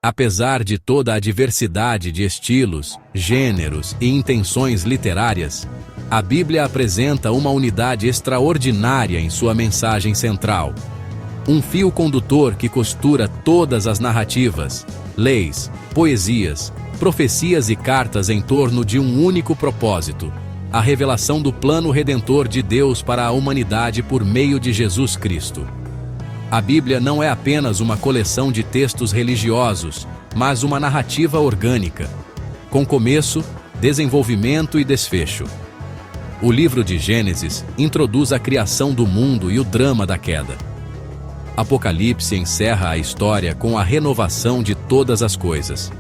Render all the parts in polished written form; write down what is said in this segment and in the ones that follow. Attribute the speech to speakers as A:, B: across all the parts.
A: Apesar de toda a diversidade de estilos, gêneros e intenções literárias, a Bíblia apresenta uma unidade extraordinária em sua mensagem central. Um fio condutor que costura todas as narrativas, leis, poesias, profecias e cartas em torno de um único propósito: a revelação do plano redentor de Deus para a humanidade por meio de Jesus Cristo. A Bíblia não é apenas uma coleção de textos religiosos, mas uma narrativa orgânica, com começo, desenvolvimento e desfecho. O livro de Gênesis introduz a criação do mundo e o drama da queda. Apocalipse encerra a história com a renovação de todas as coisas.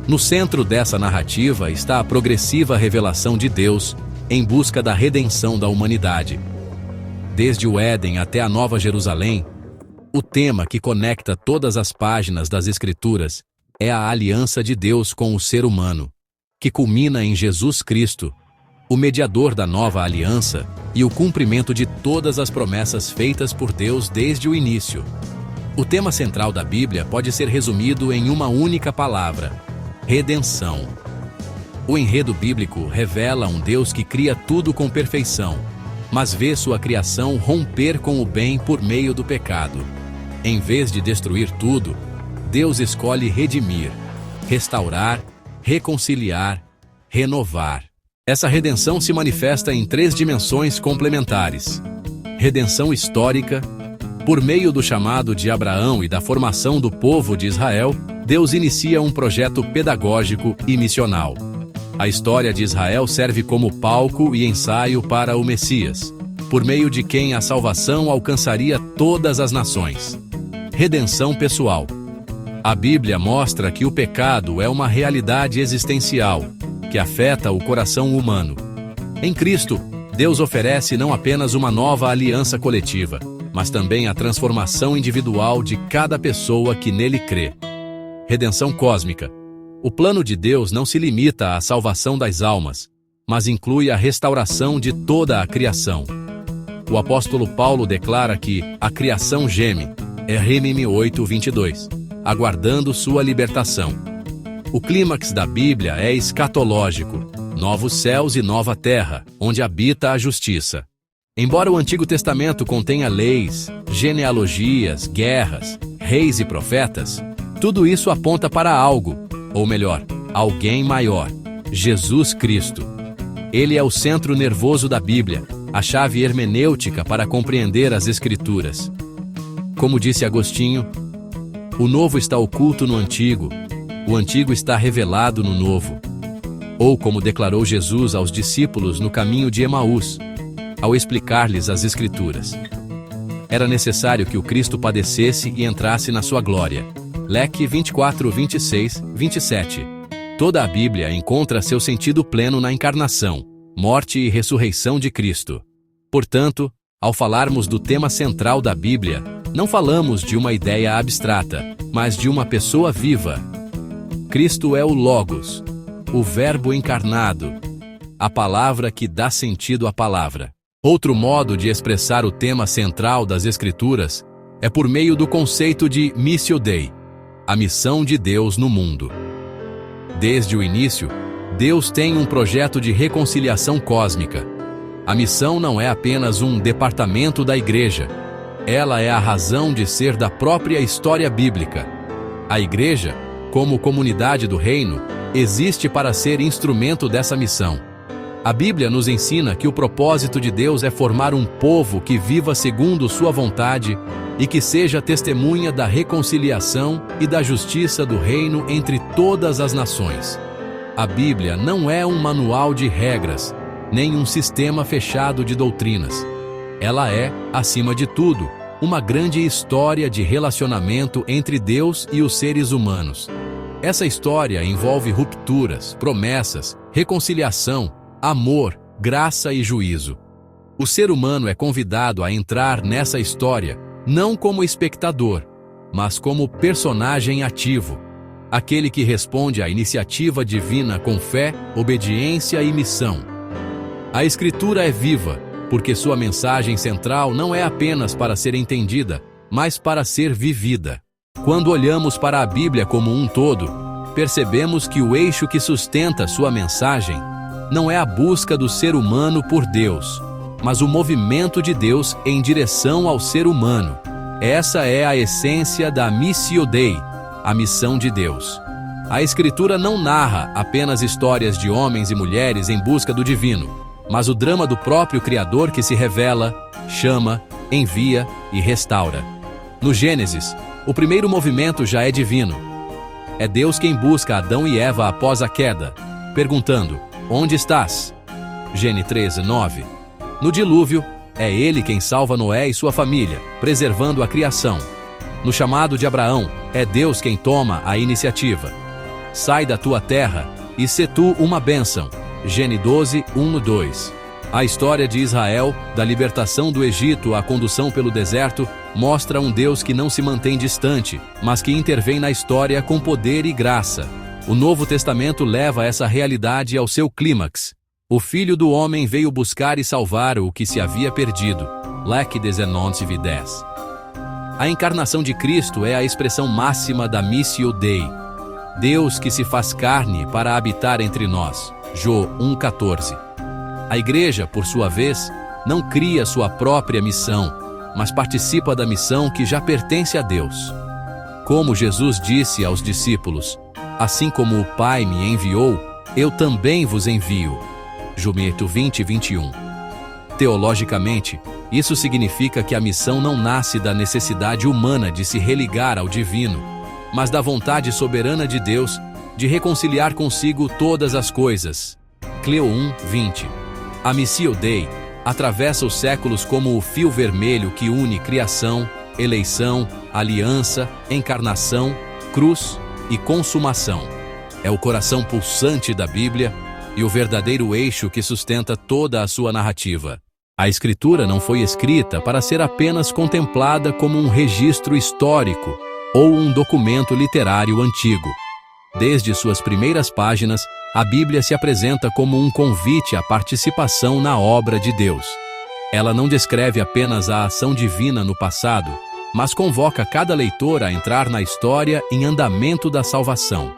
A: No centro dessa narrativa está a progressiva revelação de Deus em busca da redenção da humanidade. Desde o Éden até a Nova Jerusalém, o tema que conecta todas as páginas das Escrituras é a aliança de Deus com o ser humano, que culmina em Jesus Cristo, o mediador da nova aliança e o cumprimento de todas as promessas feitas por Deus desde o início. O tema central da Bíblia pode ser resumido em uma única palavra: redenção. O enredo bíblico revela um Deus que cria tudo com perfeição, mas vê sua criação romper com o bem por meio do pecado. Em vez de destruir tudo, Deus escolhe redimir, restaurar, reconciliar, renovar. Essa redenção se manifesta em 3 dimensões complementares. Redenção histórica. Por meio do chamado de Abraão e da formação do povo de Israel, Deus inicia um projeto pedagógico e missional. A história de Israel serve como palco e ensaio para o Messias, por meio de quem a salvação alcançaria todas as nações. Redenção pessoal. A Bíblia mostra que o pecado é uma realidade existencial, que afeta o coração humano. Em Cristo, Deus oferece não apenas uma nova aliança coletiva, mas também a transformação individual de cada pessoa que nele crê. Redenção cósmica. O plano de Deus não se limita à salvação das almas, mas inclui a restauração de toda a criação. O apóstolo Paulo declara que a criação geme, RMM 8:22, aguardando sua libertação. O clímax da Bíblia é escatológico: novos céus e nova terra, onde habita a justiça. Embora o Antigo Testamento contenha leis, genealogias, guerras, reis e profetas, tudo isso aponta para algo, ou melhor, alguém maior: Jesus Cristo. Ele é o centro nervoso da Bíblia, a chave hermenêutica para compreender as Escrituras. Como disse Agostinho, o novo está oculto no antigo, o antigo está revelado no novo. Ou como declarou Jesus aos discípulos no caminho de Emaús, ao explicar-lhes as Escrituras: era necessário que o Cristo padecesse e entrasse na sua glória. Leque 24:26-27. Toda a Bíblia encontra seu sentido pleno na encarnação, morte e ressurreição de Cristo. Portanto, ao falarmos do tema central da Bíblia, não falamos de uma ideia abstrata, mas de uma pessoa viva. Cristo é o Logos, o Verbo encarnado, a palavra que dá sentido à palavra. Outro modo de expressar o tema central das Escrituras é por meio do conceito de Missio Dei, a missão de Deus no mundo. Desde o início, Deus tem um projeto de reconciliação cósmica. A missão não é apenas um departamento da Igreja. Ela é a razão de ser da própria história bíblica. A Igreja, como comunidade do reino, existe para ser instrumento dessa missão. A Bíblia nos ensina que o propósito de Deus é formar um povo que viva segundo sua vontade e que seja testemunha da reconciliação e da justiça do reino entre todas as nações. A Bíblia não é um manual de regras, nem um sistema fechado de doutrinas. Ela é, acima de tudo, uma grande história de relacionamento entre Deus e os seres humanos. Essa história envolve rupturas, promessas, reconciliação, amor, graça e juízo. O ser humano é convidado a entrar nessa história não como espectador, mas como personagem ativo, aquele que responde à iniciativa divina com fé, obediência e missão. A Escritura é viva, porque sua mensagem central não é apenas para ser entendida, mas para ser vivida. Quando olhamos para a Bíblia como um todo, percebemos que o eixo que sustenta sua mensagem não é a busca do ser humano por Deus, mas o movimento de Deus em direção ao ser humano. Essa é a essência da Missio Dei, a missão de Deus. A Escritura não narra apenas histórias de homens e mulheres em busca do divino, mas o drama do próprio Criador que se revela, chama, envia e restaura. No Gênesis, o primeiro movimento já é divino. É Deus quem busca Adão e Eva após a queda, perguntando: onde estás? Gênesis 13:9. No dilúvio, é Ele quem salva Noé e sua família, preservando a criação. No chamado de Abraão, é Deus quem toma a iniciativa. Sai da tua terra e sê tu uma bênção. Gênesis 12:1-2. A história de Israel, da libertação do Egito à condução pelo deserto, mostra um Deus que não se mantém distante, mas que intervém na história com poder e graça. O Novo Testamento leva essa realidade ao seu clímax. O Filho do Homem veio buscar e salvar o que se havia perdido. Lucas 19:10. A encarnação de Cristo é a expressão máxima da Missio Dei. Deus que se faz carne para habitar entre nós. João 1:14. A Igreja, por sua vez, não cria sua própria missão, mas participa da missão que já pertence a Deus. Como Jesus disse aos discípulos: assim como o Pai me enviou, eu também vos envio. João 20:21. Teologicamente, isso significa que a missão não nasce da necessidade humana de se religar ao divino, mas da vontade soberana de Deus de reconciliar consigo todas as coisas. Cleo 1:20. A Missio Dei atravessa os séculos como o fio vermelho que une criação, eleição, aliança, encarnação, cruz e consumação. É o coração pulsante da Bíblia e o verdadeiro eixo que sustenta toda a sua narrativa. A Escritura não foi escrita para ser apenas contemplada como um registro histórico ou um documento literário antigo. Desde suas primeiras páginas, a Bíblia se apresenta como um convite à participação na obra de Deus. Ela não descreve apenas a ação divina no passado, mas convoca cada leitor a entrar na história em andamento da salvação.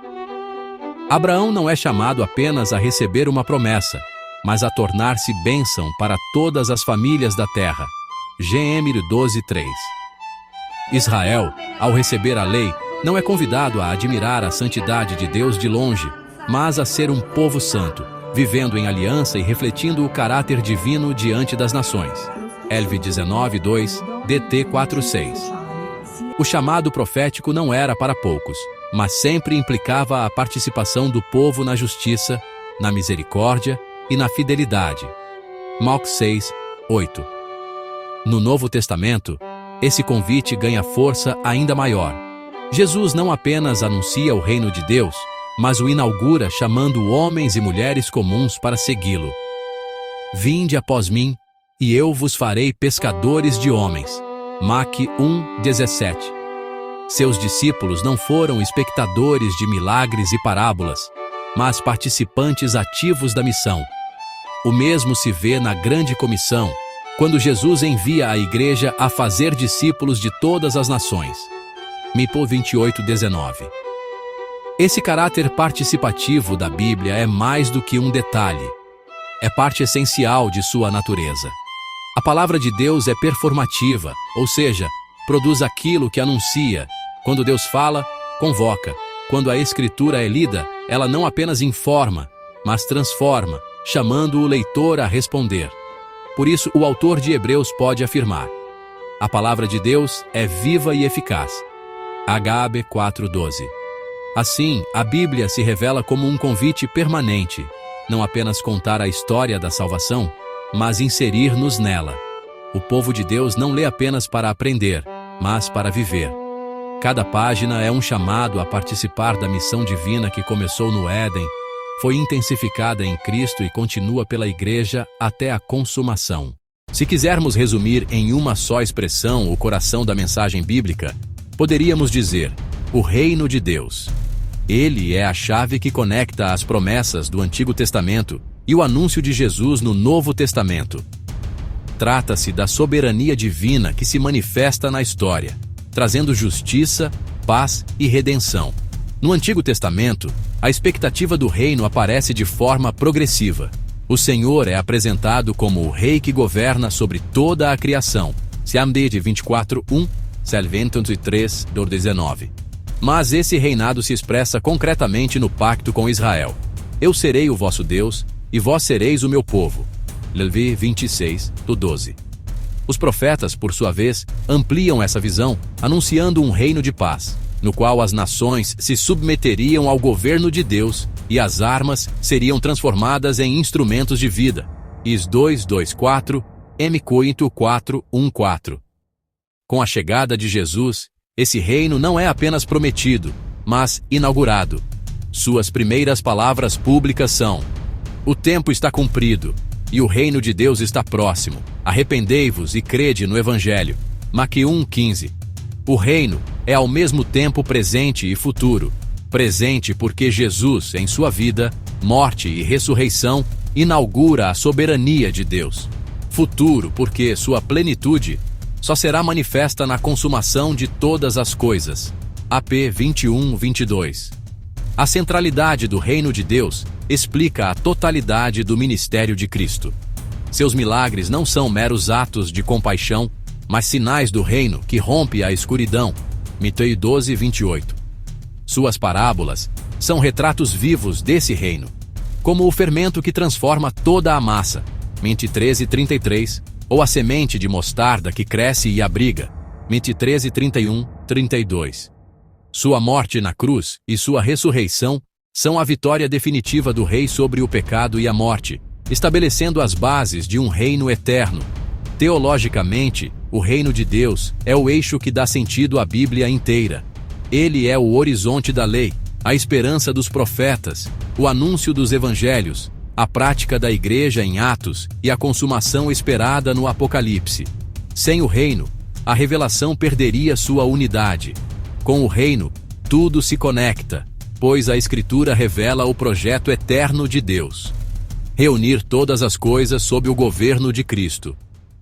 A: Abraão não é chamado apenas a receber uma promessa, mas a tornar-se bênção para todas as famílias da terra. Gênesis 12:3. Israel, ao receber a lei, não é convidado a admirar a santidade de Deus de longe, mas a ser um povo santo, vivendo em aliança e refletindo o caráter divino diante das nações. Elv 19:2, DT 4:6. O chamado profético não era para poucos, mas sempre implicava a participação do povo na justiça, na misericórdia e na fidelidade. Marcos 6:8. No Novo Testamento, esse convite ganha força ainda maior. Jesus não apenas anuncia o reino de Deus, mas o inaugura chamando homens e mulheres comuns para segui-lo. Vinde após mim, e eu vos farei pescadores de homens. Marcos 1:17. Seus discípulos não foram espectadores de milagres e parábolas, mas participantes ativos da missão. O mesmo se vê na Grande Comissão, quando Jesus envia a Igreja a fazer discípulos de todas as nações. Mateus 28:19. Esse caráter participativo da Bíblia é mais do que um detalhe. É parte essencial de sua natureza. A palavra de Deus é performativa, ou seja, produz aquilo que anuncia. Quando Deus fala, convoca. Quando a Escritura é lida, ela não apenas informa, mas transforma, chamando o leitor a responder. Por isso, o autor de Hebreus pode afirmar: a palavra de Deus é viva e eficaz. H.B. 4:12. Assim, a Bíblia se revela como um convite permanente, não apenas contar a história da salvação, mas inserir-nos nela. O povo de Deus não lê apenas para aprender, mas para viver. Cada página é um chamado a participar da missão divina que começou no Éden, foi intensificada em Cristo e continua pela Igreja até a consumação. Se quisermos resumir em uma só expressão o coração da mensagem bíblica, poderíamos dizer: o reino de Deus. Ele é a chave que conecta as promessas do Antigo Testamento e o anúncio de Jesus no Novo Testamento. Trata-se da soberania divina que se manifesta na história, trazendo justiça, paz e redenção. No Antigo Testamento, a expectativa do reino aparece de forma progressiva. O Senhor é apresentado como o rei que governa sobre toda a criação. Psalm 24, 1, Psalm 23, 19. Mas esse reinado se expressa concretamente no pacto com Israel. Eu serei o vosso Deus, e vós sereis o meu povo. Levi 26, 12. Os profetas, por sua vez, ampliam essa visão, anunciando um reino de paz, no qual as nações se submeteriam ao governo de Deus e as armas seriam transformadas em instrumentos de vida. Is 2:4, M. 4:1-4. Com a chegada de Jesus, esse reino não é apenas prometido, mas inaugurado. Suas primeiras palavras públicas são: o tempo está cumprido, e o reino de Deus está próximo. Arrependei-vos e crede no Evangelho. Mac 1:15. O reino é ao mesmo tempo presente e futuro. Presente porque Jesus, em sua vida, morte e ressurreição, inaugura a soberania de Deus. Futuro porque sua plenitude só será manifesta na consumação de todas as coisas. AP 21:22. A centralidade do reino de Deus explica a totalidade do ministério de Cristo. Seus milagres não são meros atos de compaixão, mas sinais do reino que rompe a escuridão. Mateus 12:28. Suas parábolas são retratos vivos desse reino, como o fermento que transforma toda a massa. Mente 13:33, ou a semente de mostarda que cresce e abriga. Mente 13:31-32. Sua morte na cruz e sua ressurreição são a vitória definitiva do Rei sobre o pecado e a morte, estabelecendo as bases de um reino eterno. Teologicamente, o reino de Deus é o eixo que dá sentido à Bíblia inteira. Ele é o horizonte da lei, a esperança dos profetas, o anúncio dos evangelhos, a prática da igreja em Atos e a consumação esperada no Apocalipse. Sem o reino, a revelação perderia sua unidade. Com o reino, tudo se conecta, pois a Escritura revela o projeto eterno de Deus. Reunir todas as coisas sob o governo de Cristo.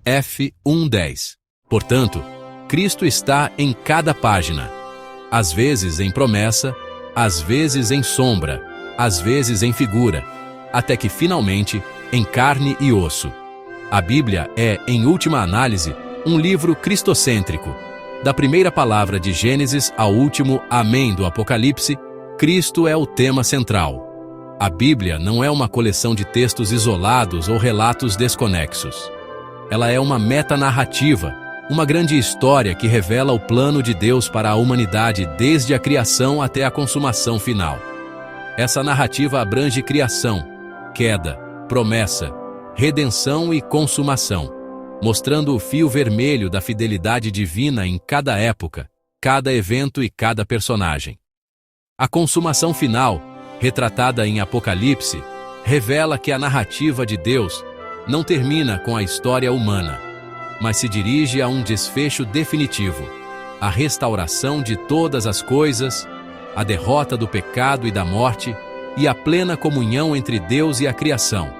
A: F 1:10. Portanto, Cristo está em cada página. Às vezes em promessa, às vezes em sombra, às vezes em figura, até que finalmente em carne e osso. A Bíblia é, em última análise, um livro cristocêntrico. Da primeira palavra de Gênesis ao último Amém do Apocalipse, Cristo é o tema central. A Bíblia não é uma coleção de textos isolados ou relatos desconexos. Ela é uma metanarrativa, uma grande história que revela o plano de Deus para a humanidade desde a criação até a consumação final. Essa narrativa abrange criação, queda, promessa, redenção e consumação, mostrando o fio vermelho da fidelidade divina em cada época, cada evento e cada personagem. A consumação final, retratada em Apocalipse, revela que a narrativa de Deus não termina com a história humana, mas se dirige a um desfecho definitivo, a restauração de todas as coisas, a derrota do pecado e da morte e a plena comunhão entre Deus e a criação.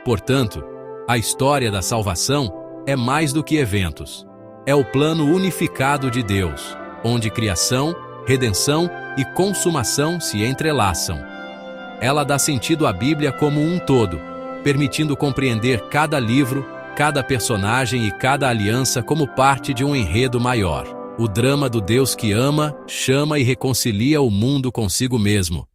A: Portanto, a história da salvação é mais do que eventos. É o plano unificado de Deus, onde criação, redenção e consumação se entrelaçam. Ela dá sentido à Bíblia como um todo, permitindo compreender cada livro, cada personagem e cada aliança como parte de um enredo maior. O drama do Deus que ama, chama e reconcilia o mundo consigo mesmo.